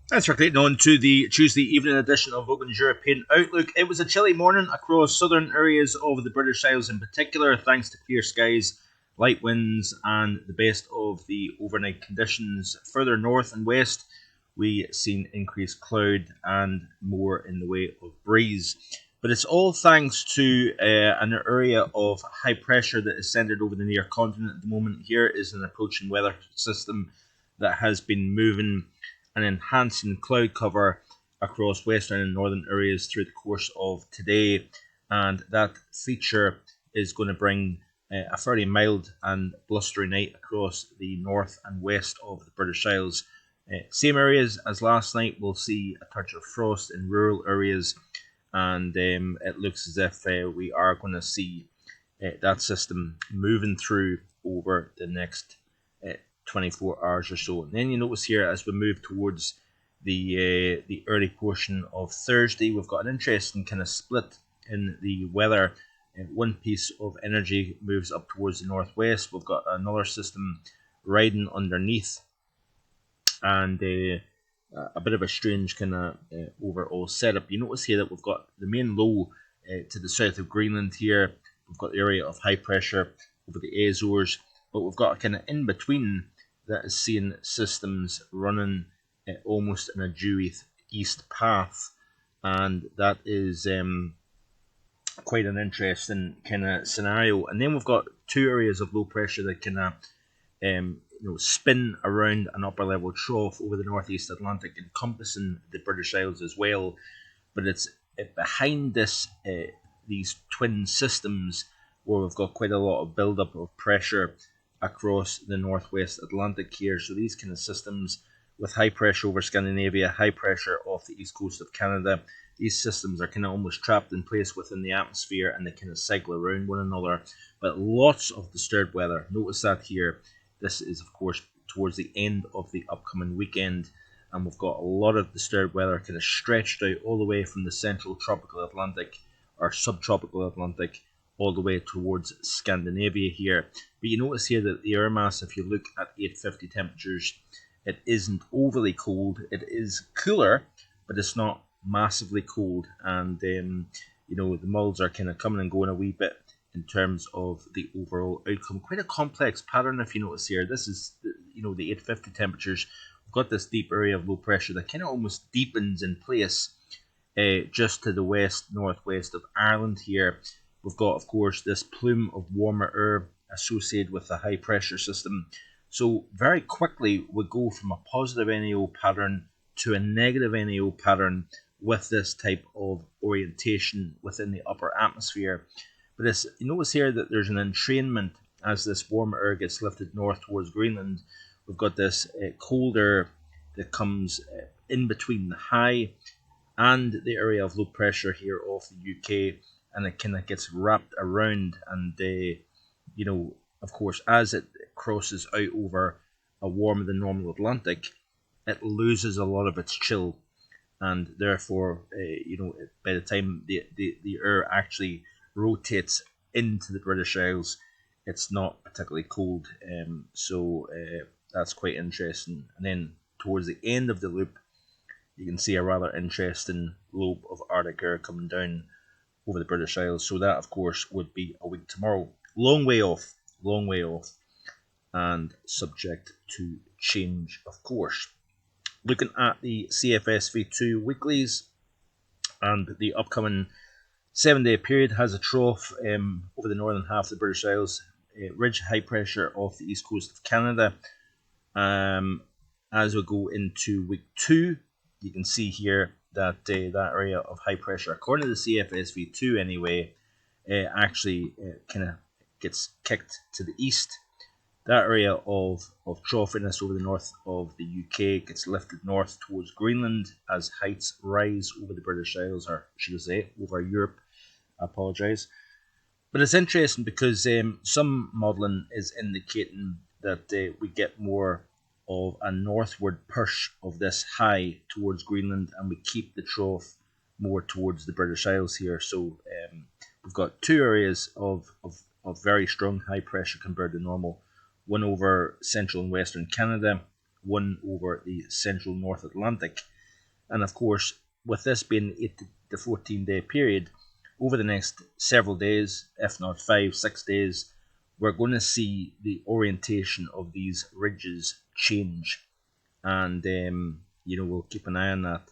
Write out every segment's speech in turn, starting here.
Thanks for clicking on to the Tuesday evening edition of Vogan's European Outlook. It was a chilly morning across southern areas of the British Isles in particular, thanks to clear skies, light winds, and the best of the overnight conditions. Further north and west, we seen increased cloud and more in the way of breeze. But it's all thanks to an area of high pressure that is centered over the near continent at the moment. Here is an approaching weather system that has been moving and enhancing cloud cover across western and northern areas through the course of today. And that feature is going to bring a fairly mild and blustery night across the north and west of the British Isles. Same areas as last night, we'll see a touch of frost in rural areas, and it looks as if we are going to see that system moving through over the next 24 hours or so. And then you notice here as we move towards the early portion of Thursday, we've got an interesting kind of split in the weather. One piece of energy moves up towards the northwest. We've got another system riding underneath, and a bit of a strange kind of overall setup. You notice here that we've got the main low to the south of Greenland here. We've got the area of high pressure over the Azores, but we've got a kind of in between that is seeing systems running almost in a due east path, and that is quite an interesting kind of scenario. And then we've got two areas of low pressure that kind of spin around an upper level trough over the northeast Atlantic, encompassing the British Isles as well. But it's behind these twin systems where we've got quite a lot of buildup of pressure across the northwest Atlantic here. So these kind of systems with high pressure over Scandinavia, high pressure off the east coast of Canada, these systems are kind of almost trapped in place within the atmosphere, and they kind of cycle around one another. But lots of disturbed weather. Notice that here. This is, of course, towards the end of the upcoming weekend, and we've got a lot of disturbed weather kind of stretched out all the way from the central tropical Atlantic or subtropical Atlantic all the way towards Scandinavia here. But you notice here that the air mass, if you look at 850 temperatures, it isn't overly cold. It is cooler, but it's not massively cold. And the moles are kind of coming and going a wee bit in terms of the overall outcome. Quite a complex pattern, if you notice here. This is the 850 temperatures. We've got this deep area of low pressure that kind of almost deepens in place just to the northwest of Ireland here. We've got, of course, this plume of warmer air associated with the high pressure system. So very quickly we go from a positive NAO pattern to a negative NAO pattern with this type of orientation within the upper atmosphere. But you notice here that there's an entrainment as this warmer air gets lifted north towards Greenland. We've got this cold air that comes in between the high and the area of low pressure here off the UK, and it kind of gets wrapped around, and of course, as it crosses out over a warmer than normal Atlantic, it loses a lot of its chill, and therefore, by the time the air actually rotates into the British Isles, it's not particularly cold. So that's quite interesting. And then towards the end of the loop, you can see a rather interesting lobe of Arctic air coming down over the British Isles. So that, of course, would be a week tomorrow. Long way off, and subject to change, of course. Looking at the CFSV2 weeklies, and the upcoming 7-day period has a trough over the northern half of the British Isles, ridge high pressure off the east coast of Canada. As we go into week 2, you can see here that that area of high pressure, according to the CFSV2 anyway, actually kind of gets kicked to the east. That area of troughiness over the north of the UK gets lifted north towards Greenland as heights rise over the British Isles, or should I say, over Europe. I apologise. But it's interesting because some modelling is indicating that we get more of a northward push of this high towards Greenland, and we keep the trough more towards the British Isles here. So we've got two areas of very strong high pressure compared to normal. One over central and western Canada, one over the central North Atlantic. And of course, with this being 8 to 14 day period, over the next several days, if not 5, 6 days, we're going to see the orientation of these ridges change. And, we'll keep an eye on that.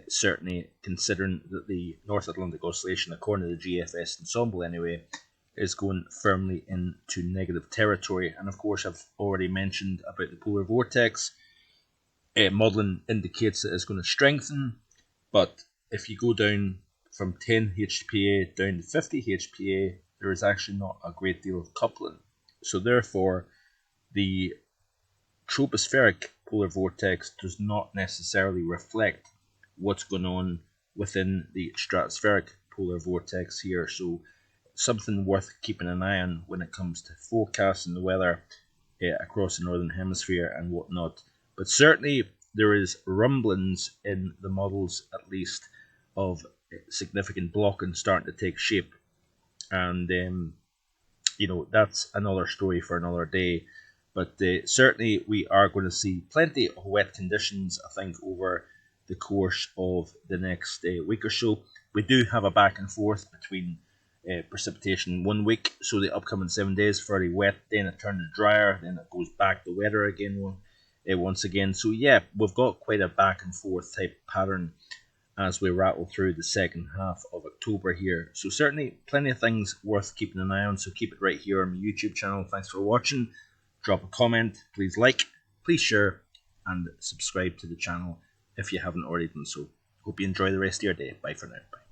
Certainly, considering that the North Atlantic Oscillation, according to the GFS ensemble anyway, is going firmly into negative territory. And of course, I've already mentioned about the polar vortex. Modelling indicates that it's going to strengthen, but if you go down from 10 HPA down to 50 HPA, there is actually not a great deal of coupling. So therefore, the tropospheric polar vortex does not necessarily reflect what's going on within the stratospheric polar vortex here. So something worth keeping an eye on when it comes to forecasting the weather across the northern hemisphere and whatnot. But certainly there is rumblings in the models, at least, of significant blocking starting to take shape. And, that's another story for another day. But certainly we are going to see plenty of wet conditions, I think, over the course of the next week or so. We do have a back and forth between precipitation 1 week, so the upcoming 7 days fairly wet, then it turns drier, then it goes back to wetter again once again. So yeah, we've got quite a back and forth type pattern as we rattle through the second half of October here. So certainly plenty of things worth keeping an eye on, so keep it right here on my YouTube channel. Thanks for watching. Drop a comment, please like, please share, and subscribe to the channel if you haven't already done so. Hope you enjoy the rest of your day. Bye for now. Bye.